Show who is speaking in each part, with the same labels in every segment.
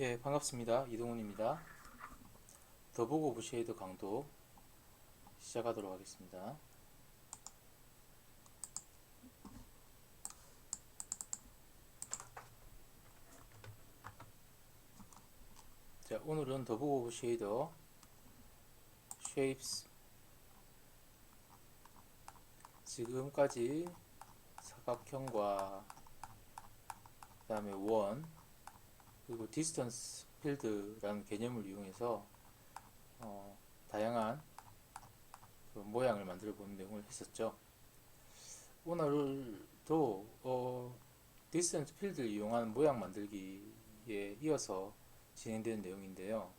Speaker 1: 예, 반갑습니다. 이동훈입니다. 더보그 오브 쉐이더 강도 시작하도록 하겠습니다. 자, 오늘은 더보그 오브 쉐이더 쉐입스, 지금까지 사각형과 그 다음에 원, 그리고 디스턴스 필드라는 개념을 이용해서 다양한 그 모양을 만들어 보는 내용을 했었죠. 오늘도 디스턴스 필드를 이용한 모양 만들기에 이어서 진행되는 내용인데요.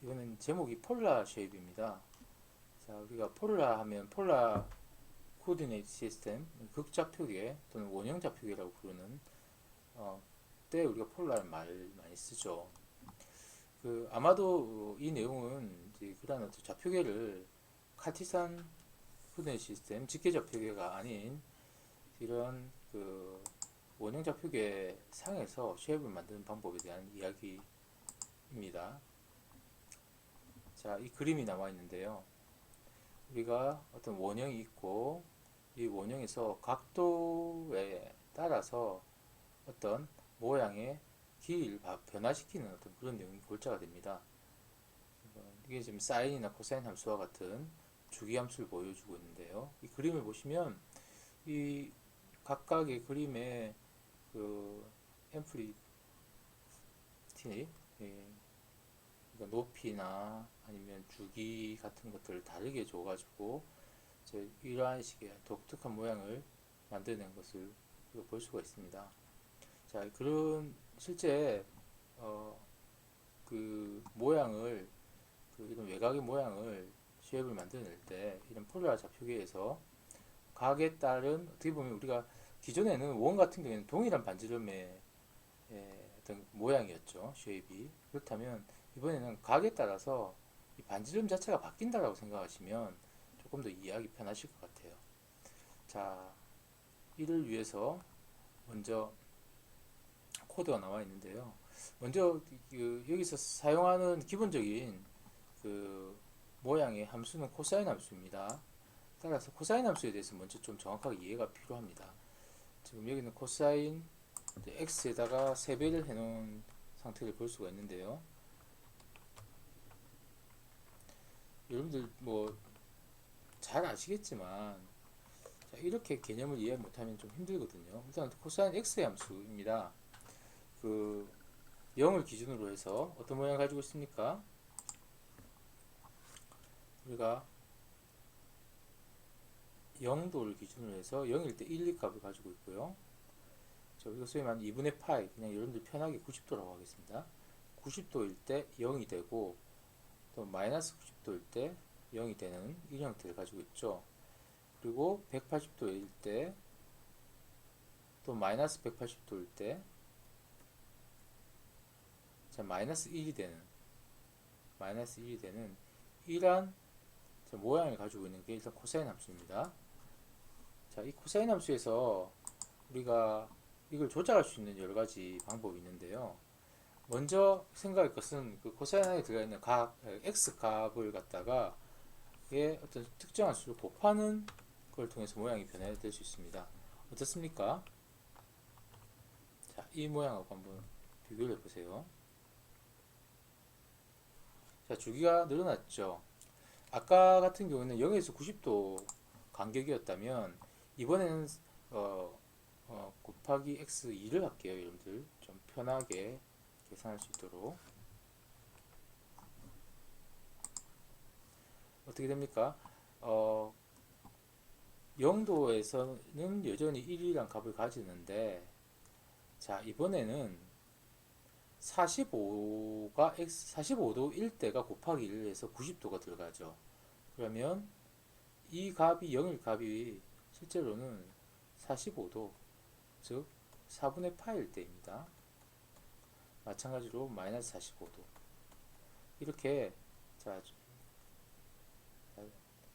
Speaker 1: 이거는 제목이 폴라 쉐입입니다. 자, 우리가 폴라 하면 폴라 코디네이트 시스템, 극좌표계 또는 원형좌표계라고 부르는 때 우리가 폴라를 많이 쓰죠. 아마도 이 내용은 이제 그런 어떤 좌표계를 카티산 코디네이트 시스템, 직계좌표계가 아닌 이런 원형좌표계 상에서 쉐입을 만드는 방법에 대한 이야기입니다. 자, 이 그림이 나와 있는데요. 우리가 어떤 원형이 있고 이 원형에서 각도에 따라서 어떤 모양의 길이를 변화시키는 어떤 그런 내용이 골자가 됩니다. 이게 지금 사인이나 코사인 함수와 같은 주기 함수를 보여주고 있는데요. 이 그림을 보시면 이 각각의 그림의 그 앰플리티니, 그러니까 높이나 아니면 주기 같은 것들을 다르게 줘가지고 이러한 식의 독특한 모양을 만들어낸 것을 볼 수가 있습니다. 자, 그런 실제 그 모양을 이런 외곽의 모양을 쉐입을 만들어낼 때 이런 폴라 좌표계에서 각에 따른 어떻게 보면 우리가 기존에는 원 같은 경우에는 동일한 반지름의 어떤 모양이었죠. 쉐입이. 그렇다면 이번에는 각에 따라서 이 반지름 자체가 바뀐다라고 생각하시면 조금 더 이해하기 편하실 것 같아요. 자, 이를 위해서 먼저 코드가 나와 있는데요. 먼저 여기서 사용하는 기본적인 모양의 함수는 코사인 함수입니다. 따라서 코사인 함수에 대해서 먼저 좀 정확하게 이해가 필요합니다. 지금 여기는 코사인 x에다가 세배를 해놓은 상태를 볼 수가 있는데요. 여러분들 뭐 잘 아시겠지만 이렇게 개념을 이해 못하면 좀 힘들거든요. 일단 코사인 x의 함수입니다. 0을 기준으로 해서 어떤 모양을 가지고 있습니까? 우리가 0도를 기준으로 해서 0일 때 1, 2 값을 가지고 있고요. 우리가 소위 말하는 2분의 파이, 그냥 여러분들 편하게 90도라고 하겠습니다. 90도일 때 0이 되고 또 마이너스 90도일 때 0이 되는 이 형태를 가지고 있죠. 그리고 180도일 때 또 마이너스 180도일 때 마이너스 1이 되는 이러한 모양을 가지고 있는 게 일단 코사인 함수입니다. 자, 이 코사인 함수에서 우리가 이걸 조작할 수 있는 여러 가지 방법이 있는데요. 먼저 생각할 것은 그 코사인 안에 들어가 있는 x 값을 갖다가 어떤 특정한 수를 곱하는 걸 통해서 모양이 변화될 수 있습니다. 어떻습니까? 자, 이 모양하고 한번 비교를 해보세요. 자, 주기가 늘어났죠. 아까 같은 경우는 0에서 90도 간격이었다면 이번에는 곱하기 x2를 할게요. 여러분들 좀 편하게 계산할 수 있도록. 어떻게 됩니까? 0도에서는 여전히 1이란 값을 가지는데, 자, 이번에는 45도일 때가 곱하기 1을 해서 90도가 들어가죠. 그러면 이 값이 0일 값이 실제로는 45도, 즉 4분의 파일 때입니다. 마찬가지로 마이너스 45도. 이렇게 자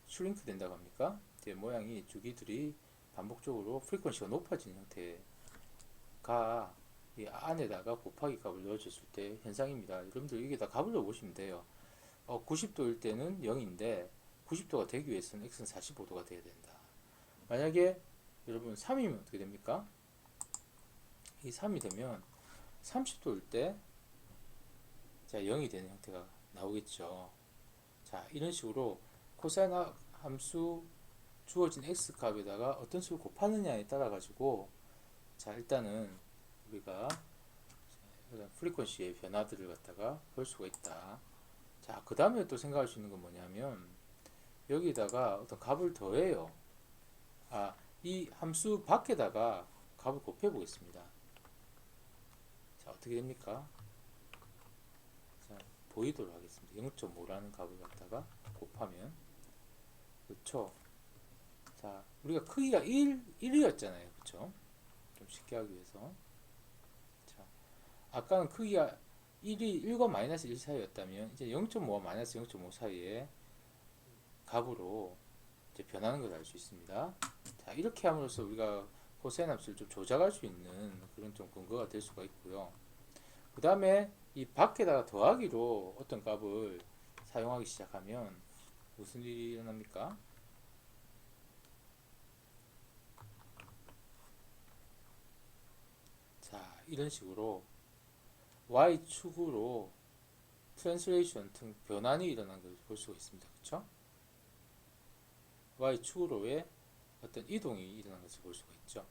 Speaker 1: 슈링크 된다고 합니까? 모양이 주기들이 반복적으로 프리퀀시가 높아지는 형태가 이 안에다가 곱하기 값을 넣어줬을 때 현상입니다. 여러분들 여기다 값을 넣어보시면 돼요. 90도일 때는 0인데 90도가 되기 위해서는 x는 45도가 돼야 된다. 만약에 여러분 3이면 어떻게 됩니까? 이 3이 되면 30도일 때 자, 0이 되는 형태가 나오겠죠. 자, 이런 식으로 코사인 함수 주어진 x 값에다가 어떤 수를 곱하느냐에 따라 가지고 자, 일단은 우리가 프리퀀시의 변화들을 갖다가 볼 수가 있다. 자, 그 다음에 또 생각할 수 있는 건 뭐냐면 여기다가 어떤 값을 더해요. 이 함수 밖에다가 값을 곱해 보겠습니다. 자, 어떻게 됩니까? 자, 보이도록 하겠습니다. 0.5라는 값을 갖다가 곱하면 그렇죠? 자, 우리가 크기가 1이었잖아요. 그렇죠? 좀 쉽게 하기 위해서. 자, 아까는 크기가 1과 마이너스 1 사이였다면 이제 0.5와 마이너스 0.5 사이에 값으로 이제 변하는 걸 알 수 있습니다. 자, 이렇게 함으로써 우리가 코사인 함수를 좀 조작할 수 있는 그런 좀 근거가 될 수가 있고요. 그 다음에 이 밖에다가 더하기로 어떤 값을 사용하기 시작하면 무슨 일이 일어납니까? 자, 이런 식으로 y축으로 트랜슬레이션 등 변환이 일어난 것을 볼 수가 있습니다. 그렇죠? y축으로의 어떤 이동이 일어난 것을 볼 수가 있죠.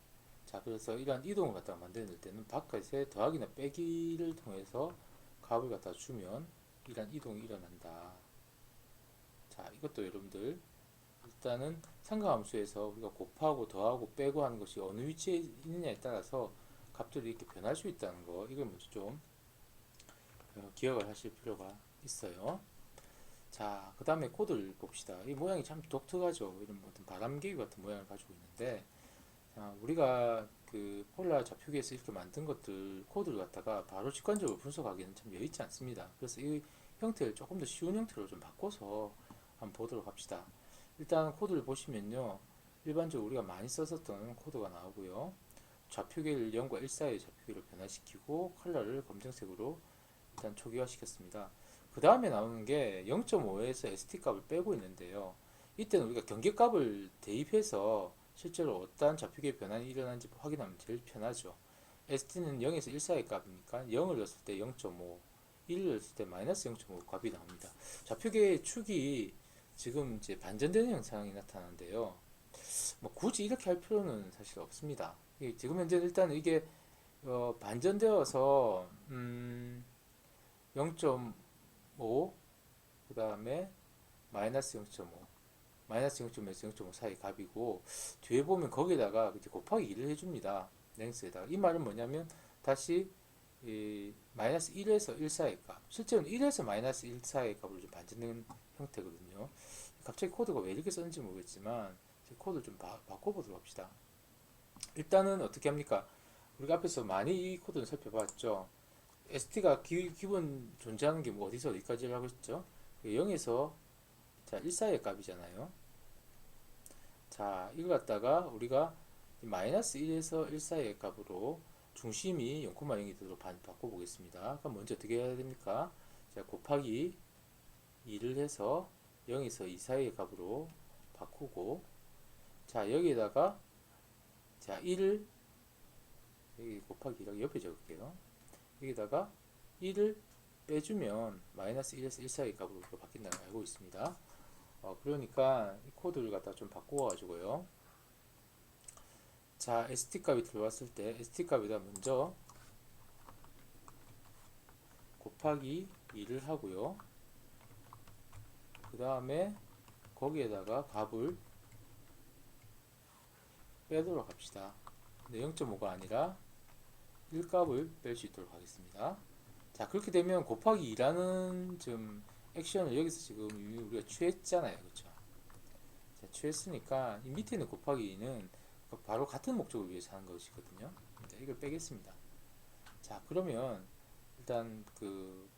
Speaker 1: 자, 그래서 이러한 이동을 갖다가 만들 때는 바깥에 더하기나 빼기를 통해서 값을 갖다 주면 이러한 이동이 일어난다. 자, 이것도 여러분들 일단은 상가함수에서 우리가 곱하고 더하고 빼고 하는 것이 어느 위치에 있느냐에 따라서 값들이 이렇게 변할 수 있다는 거, 이걸 먼저 좀 기억을 하실 필요가 있어요. 자, 그 다음에 코드를 봅시다. 이 모양이 참 독특하죠. 이런 어떤 바람개비 같은 모양을 가지고 있는데, 자, 우리가 그 폴라 좌표기에서 이렇게 만든 것들 코드를 갖다가 바로 직관적으로 분석하기는 참 여의치 않습니다. 그래서 이 형태를 조금 더 쉬운 형태로 좀 바꿔서 한번 보도록 합시다. 일단 코드를 보시면요, 일반적으로 우리가 많이 썼었던 코드가 나오고요. 좌표계를 0과 1 사이의 좌표계를 변화시키고 컬러를 검정색으로 일단 초기화 시켰습니다. 그 다음에 나오는 게 0.5에서 ST값을 빼고 있는데요. 이때는 우리가 경계값을 대입해서 실제로 어떠한 좌표계의 변환이 일어나는지 확인하면 제일 편하죠. ST는 0에서 1 사이의 값이니까 0을 넣었을 때 0.5, 1을 넣었을 때 마이너스 0.5 값이 나옵니다. 좌표계의 축이 지금 이제 반전되는 현상이 나타나는데요. 뭐 굳이 이렇게 할 필요는 사실 없습니다. 지금 현재 일단 이게 반전되어서 0.5, 그 다음에 마이너스 0.5, 마이너스 0.5에서 0.5 사이 값이고, 뒤에 보면 거기다가 이제 곱하기 2를 해줍니다. 랭스에다가. 이 말은 뭐냐면 다시 이 마이너스 1에서 1 사이의 값, 실제로는 1에서 마이너스 1 사이의 값으로 좀 반전되는 형태거든요. 갑자기 코드가 왜 이렇게 썼는지 모르겠지만 코드를 좀 바꿔보도록 합시다. 일단은 어떻게 합니까? 우리가 앞에서 많이 이 코드를 살펴봤죠. ST가 기본 존재하는 게 뭐 어디서 어디까지를 하고 있죠? 0에서 자, 1 사이의 값이잖아요. 자, 이걸 갖다가 우리가 마이너스 1에서 1 사이의 값으로 중심이 0,0이 되도록 바꿔보겠습니다. 그럼 먼저 어떻게 해야 됩니까? 자, 곱하기 2를 해서 0에서 2 사이의 값으로 바꾸고, 자, 여기에다가 자, 1을 여기 곱하기 2라고 옆에 적을게요. 여기다가 1을 빼주면 마이너스 1에서 1 사이 값으로 바뀐다는 걸 알고 있습니다. 그러니까 이 코드를 갖다 좀 바꾸어 가지고요. 자, ST 값이 들어왔을 때 ST 값에다 먼저 곱하기 2를 하고요. 그 다음에 거기에다가 값을 빼도록 합시다. 0.5가 아니라 1값을 뺄 수 있도록 하겠습니다. 자, 그렇게 되면 곱하기 2라는 좀 액션을 여기서 지금 이미 우리가 취했잖아요. 그렇죠? 자, 취했으니까 이 밑에 있는 곱하기 2는 바로 같은 목적을 위해서 하는 것이거든요. 이걸 빼겠습니다. 자, 그러면 일단 그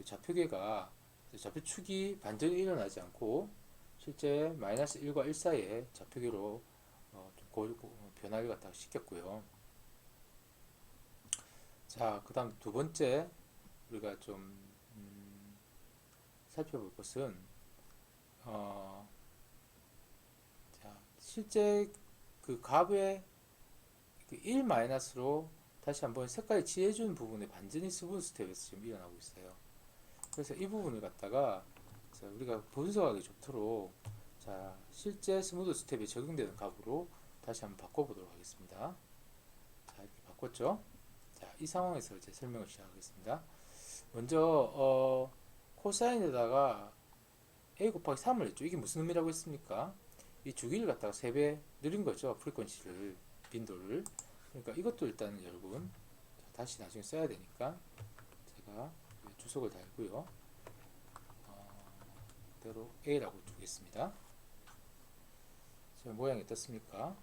Speaker 1: 좌표계가 좌표축이 반전이 일어나지 않고 실제 마이너스 1과 1 사이에 좌표계로 변화를 갖다가 시켰고요. 자, 그 다음 두 번째 우리가 좀 살펴볼 것은 어, 자, 실제 그 값의 그 1 마이너스로 다시 한번 색깔이 칠해준 부분의 반전이 스무드 스텝에서 지금 일어나고 있어요. 그래서 이 부분을 갖다가 자, 우리가 분석하기 좋도록 자, 실제 스무드 스텝에 적용되는 값으로 다시 한번 바꿔보도록 하겠습니다. 자, 이렇게 바꿨죠? 자, 이 상황에서 이제 설명을 시작하겠습니다. 먼저 코사인에다가 a 곱하기 3을 했죠. 이게 무슨 의미라고 했습니까? 이 주기를 갖다가 3배 늘린 거죠. 프리퀀시를, 빈도를. 그러니까 이것도 일단 여러분 다시 나중에 써야 되니까 제가 주석을 달고요. 그대로 a라고 두겠습니다. 지금 모양이 어떻습니까?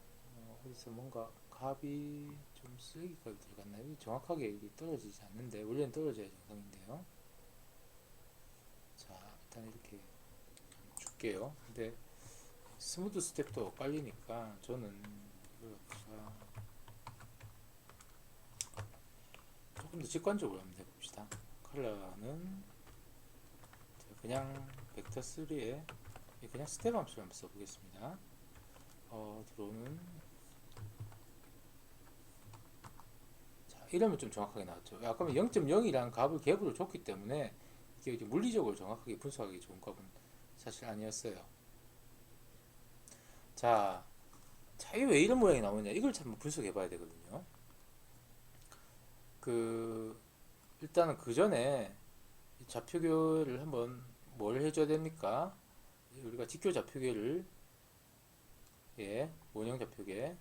Speaker 1: 어디서 뭔가 값이 좀 쓰레기값이 들어갔나요? 정확하게 이게 떨어지지 않는데 원래는 떨어져야 정상인데요. 자, 일단 이렇게 줄게요. 근데 스무드 스텝도 엇갈리니까 저는 이걸 조금 더 직관적으로 한번 해봅시다. 컬러는 그냥 벡터 3에 그냥 스텝 함수를 한번 써보겠습니다. 들어오는 자, 이러면 좀 정확하게 나왔죠. 아까 0.0이라는 값을 갭으로 줬기 때문에 이게 물리적으로 정확하게 분석하기 좋은 값은 사실 아니었어요. 자, 이게 왜 이런 모양이 나오냐? 이걸 참 분석해 봐야 되거든요. 일단은 그 전에 좌표계를 한번 뭘 해줘야 됩니까? 우리가 직교 좌표계를 원형 좌표계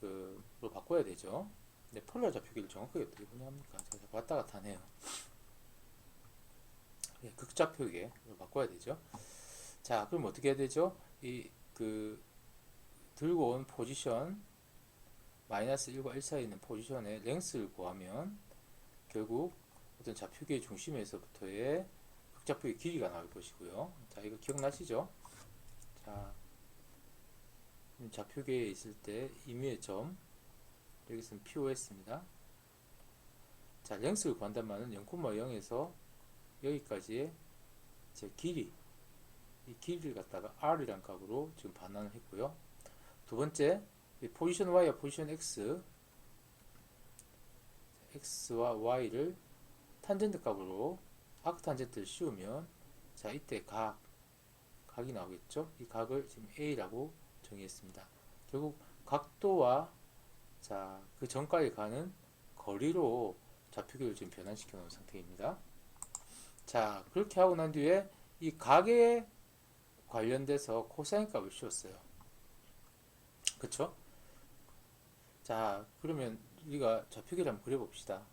Speaker 1: 로 바꿔야 되죠. 근데 폴라 좌표계를 정확하게 어떻게 분야합니까? 제가 왔다 갔다 하네요. 극좌표계로 바꿔야 되죠. 자, 그럼 어떻게 해야 되죠? 들고 온 포지션 마이너스 1과 1 사이에 있는 포지션의 랭스를 구하면 결국 어떤 좌표계의 중심에서부터의 극좌표의 길이가 나올 것이고요. 자, 이거 기억나시죠? 자, 좌표계에 있을 때 임의의 점 여기서는 POS입니다. 자, 랭스를 구한단 말은 0,0에서 여기까지의 제 길이 이 길이를 갖다가 R이란 값으로 지금 반환을 했고요. 두 번째, 포지션 Y와 포지션 X와 Y를 탄젠트 값으로 아크 탄젠트를 씌우면 자, 이때 각이 나오겠죠? 이 각을 지금 A라고 정의했습니다. 결국 각도와 자, 그 전까지 가는 거리로 좌표계를 지금 변환시켜 놓은 상태입니다. 자, 그렇게 하고 난 뒤에 이 각에 관련돼서 코사인 값을 씌웠어요. 그쵸? 자, 그러면 우리가 좌표계를 한번 그려봅시다.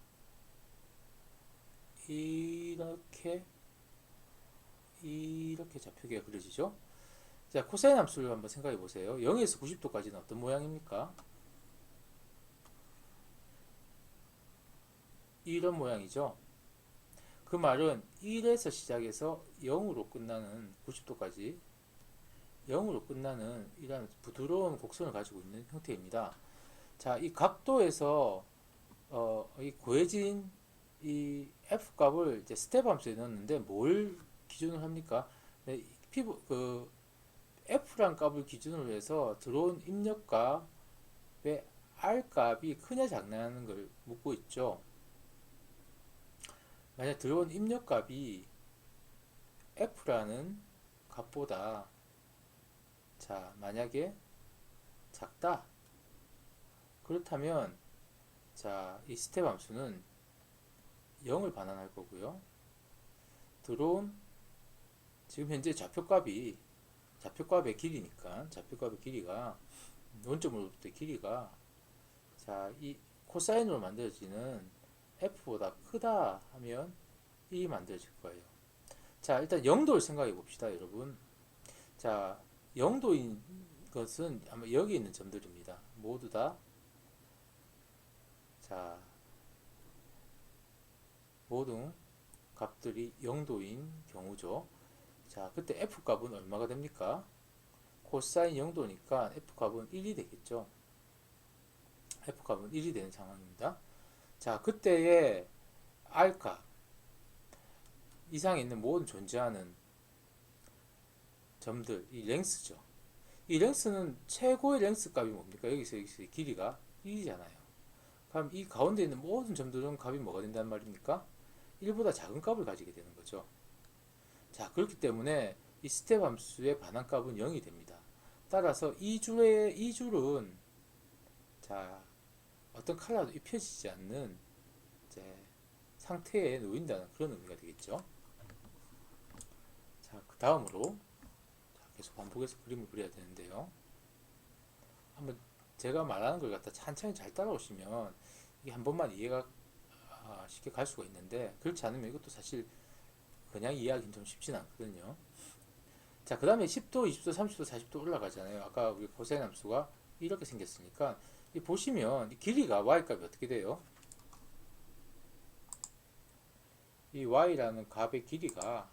Speaker 1: 이렇게 좌표계가 그려지죠? 자, 코사인 함수를 한번 생각해 보세요. 0에서 90도까지는 어떤 모양입니까? 이런 모양이죠. 그 말은 1에서 시작해서 0으로 끝나는 90도까지 0으로 끝나는 이런 부드러운 곡선을 가지고 있는 형태입니다. 자, 이 각도에서 이 구해진 이 f 값을 이제 스텝 함수에 넣었는데 뭘 기준으로 합니까? 네, f란 값을 기준으로 해서 들어온 입력값의 r 값이 크냐 작냐는 걸 묻고 있죠. 만약 들어온 입력값이 f라는 값보다 자, 만약에 작다. 그렇다면 자, 이 스텝 함수는 0을 반환할 거고요. 들어온 지금 현재 좌표값의 길이니까 좌표값의 길이가 원점으로부터의 길이가 자, 이 코사인으로 만들어지는 f보다 크다 하면 1이 만들어질 거예요. 자, 일단 0도를 생각해 봅시다, 여러분. 자, 0도인 것은 아마 여기 있는 점들입니다. 모두 다 자, 모든 값들이 0도인 경우죠. 자, 그때 f 값은 얼마가 됩니까? 코사인 0도니까 f 값은 1이 되겠죠. f 값은 1이 되는 상황입니다. 자, 그때의 R값 이상에 있는 모든 존재하는 점들, 이 랭스죠. 이 랭스는 최고의 랭스 값이 뭡니까? 여기서 길이가 1이잖아요. 그럼 이 가운데 있는 모든 점들은 값이 뭐가 된다는 말입니까? 1보다 작은 값을 가지게 되는 거죠. 자, 그렇기 때문에 이 스텝 함수의 반환값은 0이 됩니다. 따라서 이 줄은 자, 어떤 컬러도 입혀지지 않는 이제 상태에 놓인다는 그런 의미가 되겠죠. 자, 그 다음으로 계속 반복해서 그림을 그려야 되는데요. 한번 제가 말하는 걸 갖다 천천히 잘 따라오시면 이게 한 번만 이해가 쉽게 갈 수가 있는데, 그렇지 않으면 이것도 사실 그냥 이해하기는 좀 쉽진 않거든요. 자, 그 다음에 10도, 20도, 30도, 40도 올라가잖아요. 아까 우리 코사인 함수가 이렇게 생겼으니까 이 보시면 이 길이가 y값이 어떻게 돼요? 이 y라는 값의 길이가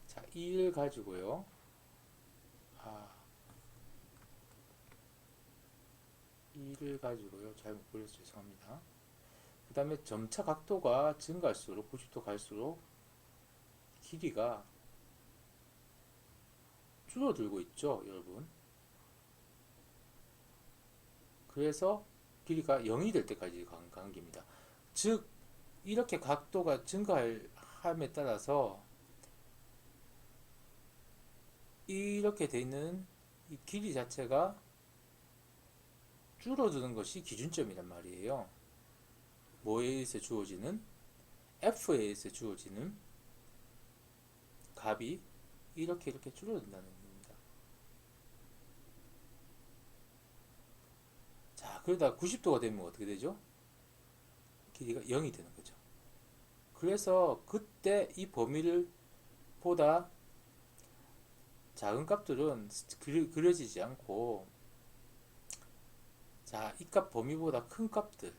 Speaker 1: 자 2를 가지고요. 아, 2를 가지고요. 잘못 그려서 죄송합니다. 그 다음에 점차 각도가 증가할수록 90도 갈수록 길이가 줄어들고 있죠, 여러분. 그래서 길이가 0이 될 때까지 가는 겁니다. 즉 이렇게 각도가 증가함에 따라서 이렇게 돼 있는 이 길이 자체가 줄어드는 것이 기준점이란 말이에요. 뭐에 의해서 주어지는 F에 의해서 주어지는 값이 이렇게 줄어든다는 겁니다. 자, 그러다 90도가 되면 어떻게 되죠? 길이가 0이 되는 거죠. 그래서 그때 이 범위를 보다 작은 값들은 그려지지 않고, 자, 이 값 범위보다 큰 값들은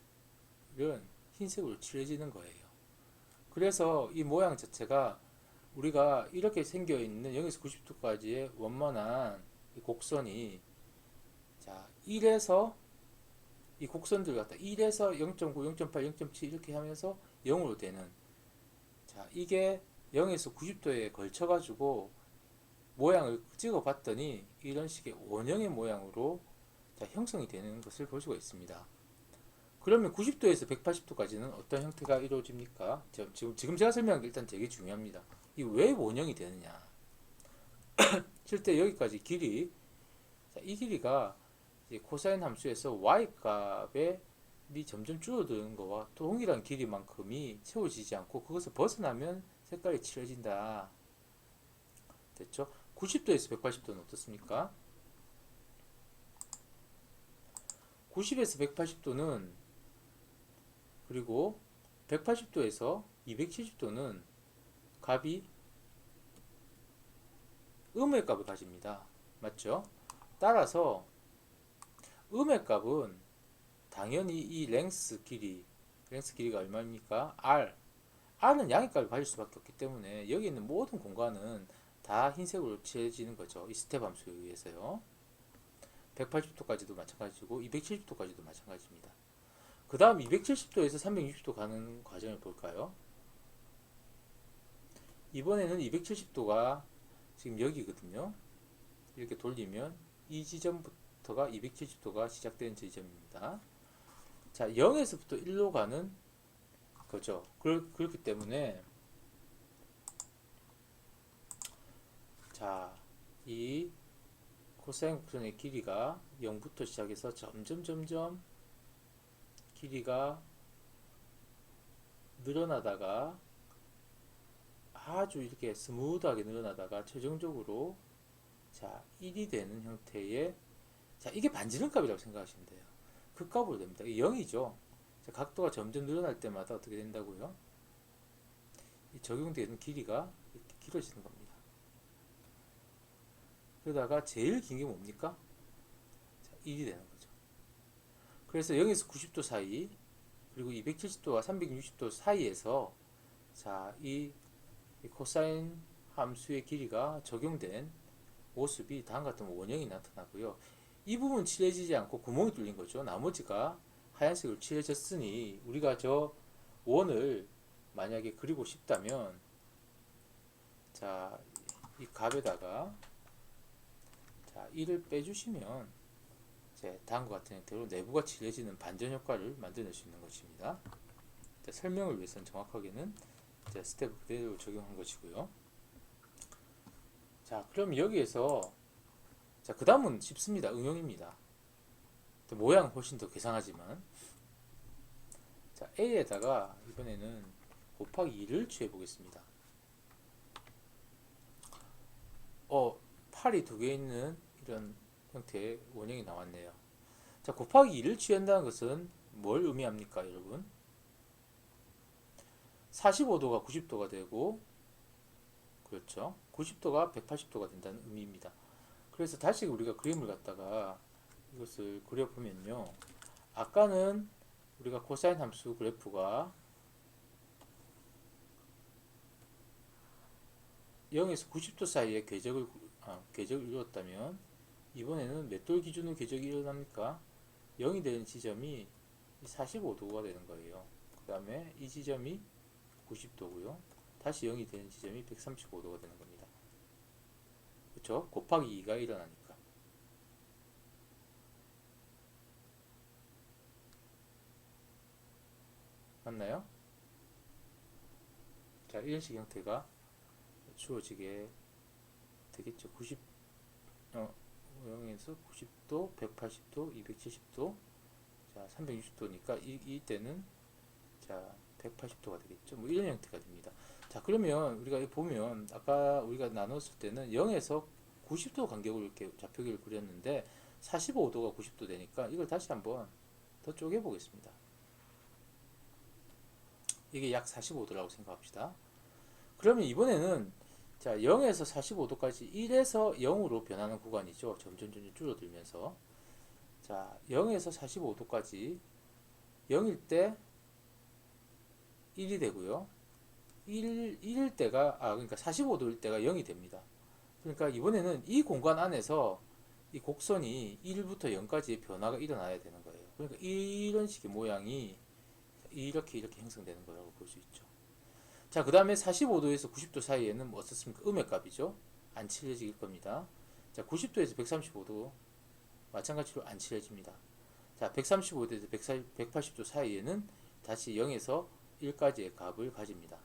Speaker 1: 흰색으로 칠해지는 거예요. 그래서 이 모양 자체가 우리가 이렇게 생겨 있는 0에서 90도까지의 원만한 곡선이 자 1에서 이 곡선들 갖다 1에서 0.9, 0.8, 0.7 이렇게 하면서 0으로 되는 자 이게 0에서 90도에 걸쳐 가지고 모양을 찍어 봤더니 이런 식의 원형의 모양으로 자, 형성이 되는 것을 볼 수가 있습니다. 그러면 90도에서 180도까지는 어떤 형태가 이루어집니까? 지금 제가 설명한 게 일단 되게 중요합니다. 이 왜 원형이 되느냐? 실제 여기까지 길이, 자, 이 길이가 코사인 함수에서 y 값에 점점 줄어드는 거와 동일한 길이만큼이 채워지지 않고 그것을 벗어나면 색깔이 칠해진다. 됐죠? 90도에서 180도는 어떻습니까? 90에서 180도는 그리고 180도에서 270도는 값이 음의 값을 가집니다. 맞죠? 따라서 음의 값은 당연히 이 랭스 길이가 얼마입니까? R은 양의 값을 가질 수밖에 없기 때문에 여기 있는 모든 공간은 다 흰색으로 칠해지는 거죠. 이 스텝 함수에 의해서요. 180도까지도 마찬가지고 270도까지도 마찬가지입니다. 그 다음 270도에서 360도 가는 과정을 볼까요? 이번에는 270도가 지금 여기거든요. 이렇게 돌리면 이 지점부터가 270도가 시작되는 지점입니다. 자, 0에서부터 1로 가는 거죠. 그렇기 때문에 자, 이 코사인 곡선의 길이가 0부터 시작해서 점점 길이가 늘어나다가 아주 이렇게 스무드하게 늘어나다가 최종적으로 자 1이 되는 형태의 자 이게 반지름 값이라고 생각하시면 돼요. 그 값으로 됩니다. 이게 0이죠. 자, 각도가 점점 늘어날 때마다 어떻게 된다고요? 이 적용되는 길이가 이렇게 길어지는 겁니다. 그러다가 제일 긴 게 뭡니까? 자, 1이 되는 거죠. 그래서 0에서 90도 사이 그리고 270도와 360도 사이에서 자, 이 코사인 함수의 길이가 적용된 모습이 다음과 같은 원형이 나타나고요. 이 부분 칠해지지 않고 구멍이 뚫린 거죠. 나머지가 하얀색으로 칠해졌으니 우리가 저 원을 만약에 그리고 싶다면, 자, 이 값에다가 자 1을 빼주시면 이제 다음과 같은 형태로 내부가 칠해지는 반전 효과를 만들어낼 수 있는 것입니다. 자, 설명을 위해서는 정확하게는 자, 스텝 그대로 적용한 것이고요. 자, 그럼 여기에서 자, 그 다음은 쉽습니다. 응용입니다. 모양 훨씬 더 괴상하지만, 자, A에다가 이번에는 곱하기 2를 취해 보겠습니다. 8이 두 개 있는 이런 형태의 원형이 나왔네요. 자, 곱하기 2를 취한다는 것은 뭘 의미합니까, 여러분? 45도가 90도가 되고, 그렇죠? 90도가 180도가 된다는 의미입니다. 그래서 다시 우리가 그림을 갖다가 이것을 그려보면요. 아까는 우리가 코사인 함수 그래프가 0에서 90도 사이에 궤적을 이루었다면, 이번에는 몇 돌 기준으로 궤적이 일어납니까? 0이 되는 지점이 45도가 되는 거예요. 그 다음에 이 지점이 90도고요. 다시 0이 되는 지점이 135도가 되는 겁니다. 그렇죠? 곱하기 2가 일어나니까. 맞나요? 자, 이런 식 형태가 주어지게 되겠죠. 0에서 90도, 180도, 270도, 자, 360도니까 이때는 자, 180도가 되겠죠. 뭐 이런 형태가 됩니다. 자, 그러면 우리가 보면 아까 우리가 나눴을 때는 0에서 90도 간격으로 이렇게 좌표기를 그렸는데 45도가 90도 되니까 이걸 다시 한번 더 쪼개 보겠습니다. 이게 약 45도라고 생각합시다. 그러면 이번에는 자, 0에서 45도까지 1에서 0으로 변하는 구간이죠. 점점 줄어들면서. 자, 0에서 45도까지 0일 때 1이 되고요. 1일 때가, 그러니까 45도일 때가 0이 됩니다. 그러니까 이번에는 이 공간 안에서 이 곡선이 1부터 0까지의 변화가 일어나야 되는 거예요. 그러니까 이런 식의 모양이 이렇게 형성되는 거라고 볼 수 있죠. 자, 그 다음에 45도에서 90도 사이에는 뭐 어떻습니까? 음의 값이죠. 안 칠해질 겁니다. 자, 90도에서 135도 마찬가지로 안 칠해집니다. 자, 135도에서 180도 사이에는 다시 0에서 1까지의 값을 가집니다.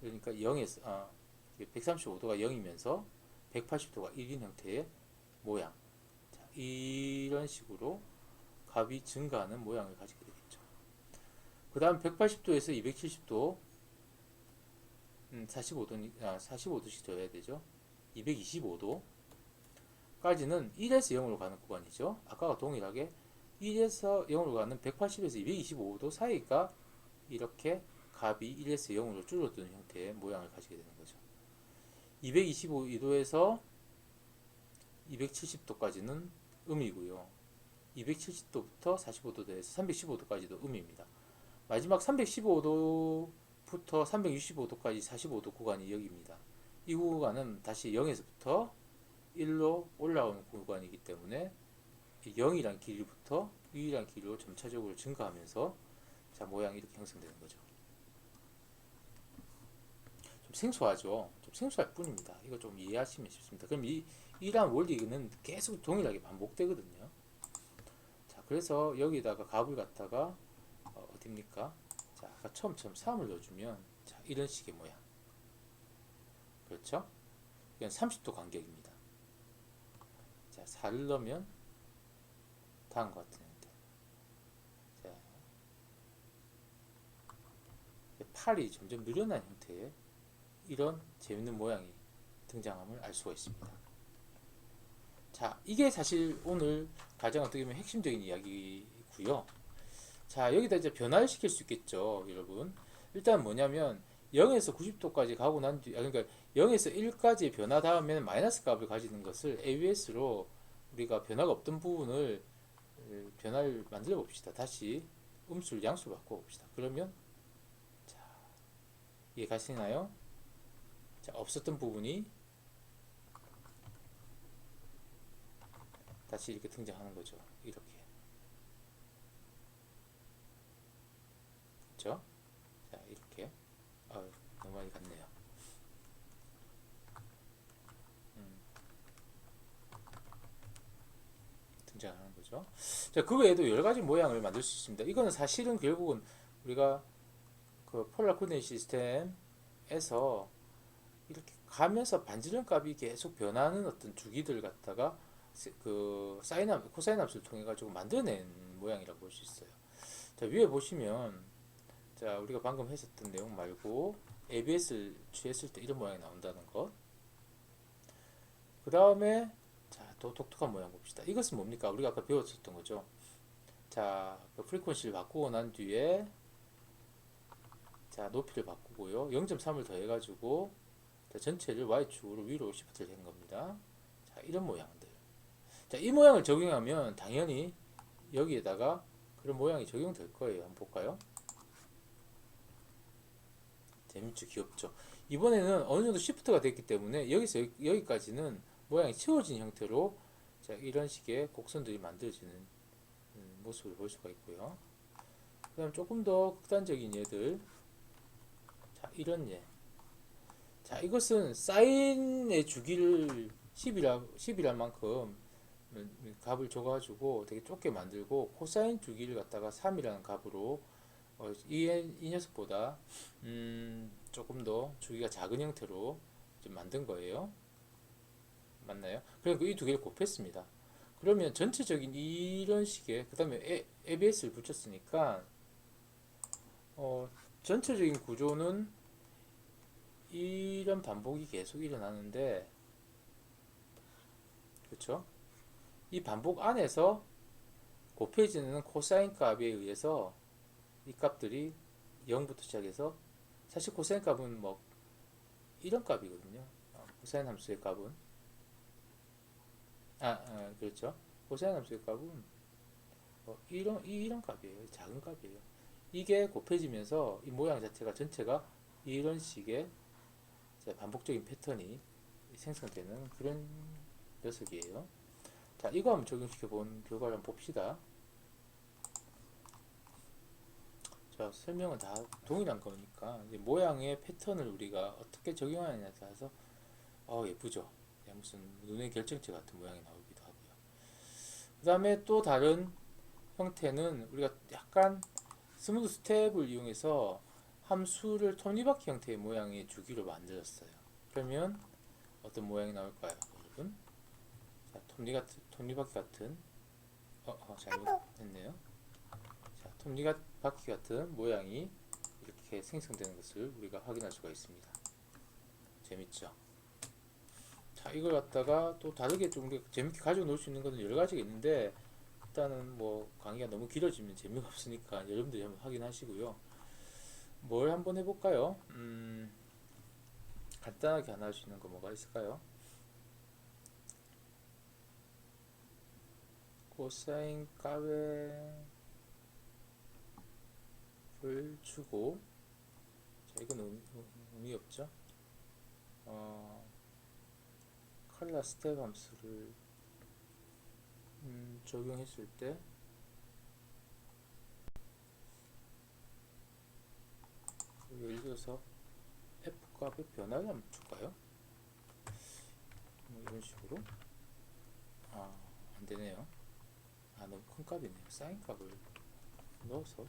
Speaker 1: 그러니까 135도가 0이면서 180도가 1인 형태의 모양. 자, 이런 식으로 값이 증가하는 모양을 가지게 되겠죠. 그 다음 180도에서 270도 45도씩 더해야 되죠. 225도까지는 1에서 0으로 가는 구간이죠. 아까와 동일하게 1에서 0으로 가는 180에서 225도 사이가 이렇게 값이 1에서 0으로 줄어드는 형태의 모양을 가지게 되는 거죠. 225도에서 270도까지는 음이고요. 270도부터 45도 더해서 315도까지도 음입니다. 마지막 315도부터 365도까지 45도 구간이 여기입니다. 이 구간은 다시 0에서부터 1로 올라오는 구간이기 때문에 0이란 길이부터 1이란 길이로 점차적으로 증가하면서 자, 모양이 이렇게 형성되는 거죠. 좀 생소하죠? 좀 생소할 뿐입니다. 이거 좀 이해하시면 쉽습니다. 그럼 이러한 원리는 계속 동일하게 반복되거든요. 자, 그래서 여기다가 값을 갖다가 어딥니까? 자, 아까 처음처럼 3을 넣어주면 자, 이런 식의 모양. 그렇죠? 이건 30도 간격입니다. 자, 4를 넣으면 다음과 같은 형태. 자, 8이 점점 늘어난 형태의 이런 재밌는 모양이 등장함을 알 수가 있습니다. 자, 이게 사실 오늘 가장 어떻게 보면 핵심적인 이야기고요. 자, 여기다 이제 변화를 시킬 수 있겠죠, 여러분. 일단 뭐냐면 0에서 90도까지 가고 난 뒤, 그러니까 0에서 1까지의 변화 다음에는 마이너스 값을 가지는 것을 ABS로 우리가 변화가 없던 부분을 변화를 만들어 봅시다. 다시 음수를 양수로 바꿔 봅시다. 그러면 자, 이해 가시나요? 자, 없었던 부분이 다시 이렇게 등장하는 거죠. 이렇게. 많이 갔네요. 등장하는 거죠. 자, 그 외에도 여러 가지 모양을 만들 수 있습니다. 이거는 사실은 결국은 우리가 그 폴라 코디네이트 시스템에서 이렇게 가면서 반지름 값이 계속 변하는 어떤 주기들 갖다가 그 코사인 함수를 통해 가지고 만들어낸 모양이라고 볼 수 있어요. 자, 위에 보시면 자, 우리가 방금 했었던 내용 말고 ABS를 취했을 때 이런 모양이 나온다는 것. 그 다음에 자, 또 독특한 모양 봅시다. 이것은 뭡니까? 우리가 아까 배웠었던 거죠. 자, 그 프리퀀시를 바꾸고 난 뒤에 자, 높이를 바꾸고요. 0.3을 더해가지고 자, 전체를 Y축으로 위로 시프트를 한 겁니다. 자, 이런 모양들. 자, 이 모양을 적용하면 당연히 여기에다가 그런 모양이 적용될 거예요. 한번 볼까요? 재밌죠? 귀엽죠? 이번에는 어느 정도 시프트가 됐기 때문에 여기서 여기까지는 모양이 채워진 형태로 자, 이런 식의 곡선들이 만들어지는 모습을 볼 수가 있고요. 그 다음 조금 더 극단적인 예들. 자, 이런 예. 자, 이것은 사인의 주기를 10이랄 만큼 값을 줘가지고 되게 좁게 만들고 코사인 주기를 갖다가 3이라는 값으로 이 녀석보다 조금 더 주기가 작은 형태로 좀 만든 거예요. 맞나요? 그리고 이 두 개를 곱했습니다. 그러면 전체적인 이런 식의 그 다음에 ABS를 붙였으니까 전체적인 구조는 이런 반복이 계속 일어나는데 그렇죠? 이 반복 안에서 곱해지는 코사인 값에 의해서 이 값들이 0부터 시작해서 사실 코사인 값은 뭐 이런 값이거든요. 코사인 함수의 값은 그렇죠. 코사인 함수의 값은 이런 값이에요. 작은 값이에요. 이게 곱해지면서 이 모양 자체가 전체가 이런 식의 반복적인 패턴이 생성되는 그런 녀석이에요. 자, 이거 한번 적용시켜 본 결과를 한번 봅시다. 자, 설명은 다 동일한 거니까 이제 모양의 패턴을 우리가 어떻게 적용하느냐에 따라서 예쁘죠. 무슨 눈의 결정체 같은 모양이 나오기도 하고요. 그 다음에 또 다른 형태는 우리가 약간 스무드 스텝을 이용해서 함수를 톱니바퀴 형태의 모양의 주기로 만들었어요. 그러면 어떤 모양이 나올까요, 여러분? 자, 톱니바퀴 같은 잘못했네요. 자, 톱니바퀴 같은 모양이 이렇게 생성되는 것을 우리가 확인할 수가 있습니다. 재밌죠? 자, 이걸 갖다가 또 다르게 좀 우리가 재밌게 가지고 놀 수 있는 것은 여러 가지가 있는데 일단은 뭐 강의가 너무 길어지면 재미가 없으니까 여러분들이 한번 확인하시고요. 뭘 한번 해볼까요? 간단하게 하나 할 수 있는 거 뭐가 있을까요? 코사인 값을 주고 자, 이건 의미 없죠? 칼라 스텝 함수를 적용했을 때 예를 들어서 f 값의 변화를 한번 줄까요? 뭐 이런 식으로 안되네요. 너무 큰 값이네요. 사인 값을 넣어서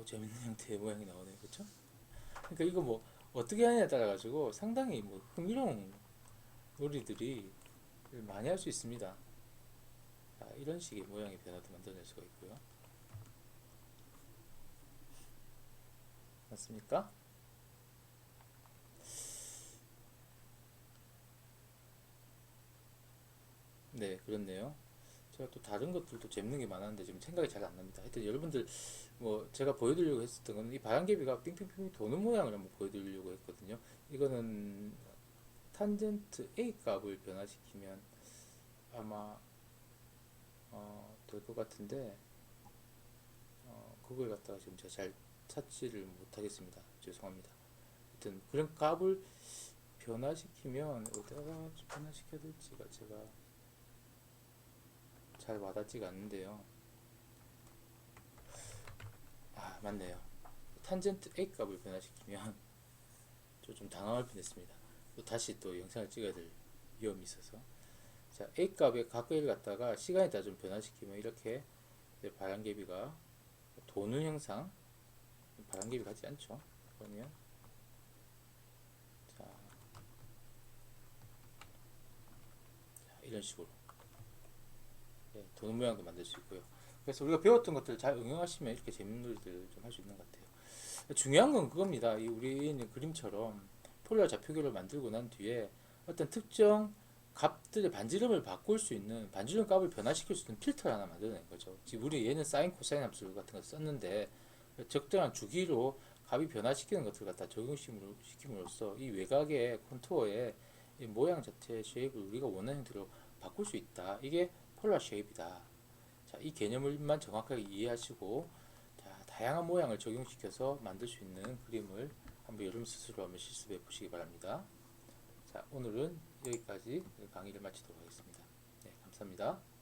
Speaker 1: 재밌는 형태의 모양이 나오네요. 그쵸? 그러니까 이거 뭐 어떻게 하느냐에 따라 가지고 상당히 뭐 흥미로운 놀이들이 많이 할 수 있습니다. 이런 식의 모양의 변화도 만들어낼 수가 있고요. 맞습니까? 네, 그렇네요. 제가 또 다른 것들도 재밌는 게 많았는데 지금 생각이 잘 안 납니다. 하여튼 여러분들 뭐 제가 보여드리려고 했었던 거는 이 바람개비가 빙빙빙 도는 모양을 한번 보여드리려고 했거든요. 이거는 탄젠트 A 값을 변화시키면 아마 될 것 같은데 그걸 갖다가 지금 제가 잘 찾지를 못하겠습니다. 죄송합니다. 하여튼 그런 값을 변화시키면 어디다가 변화시켜야 될지가 제가 잘 와닿지가 않는데요. 맞네요. 탄젠트 A 값을 변화시키면 좀 당황할 뻔했습니다. 또 다시 또 영상을 찍어야 될 위험이 있어서. 자, A 값의 각을 갖다가 시간에다 좀 변화시키면 이렇게 바람개비가 도는 형상, 바람개비 같지 않죠? 그러면 자, 이런 식으로 도는 모양도 만들 수 있고요. 그래서 우리가 배웠던 것들을 잘 응용하시면 이렇게 재밌는 놀이들을 좀 할 수 있는 것 같아요. 중요한 건 그겁니다. 이 우리 있는 그림처럼 폴라 좌표계를 만들고 난 뒤에 어떤 특정 값들의 반지름을 바꿀 수 있는 반지름 값을 변화시킬 수 있는 필터를 하나 만드는 거죠. 지금 우리 얘는 사인 코사인 함수 같은 거 썼는데 적당한 주기로 값이 변화시키는 것들을 갖다 적용시킴으로써 이 외곽의 컨투어의 이 모양 자체의 쉐입을 우리가 원하는 형태로 바꿀 수 있다. 이게 폴라 쉐입이다. 자, 이 개념을만 정확하게 이해하시고 자, 다양한 모양을 적용시켜서 만들 수 있는 그림을 한번 여러분 스스로 한번 실습해 보시기 바랍니다. 자, 오늘은 여기까지 강의를 마치도록 하겠습니다. 네, 감사합니다.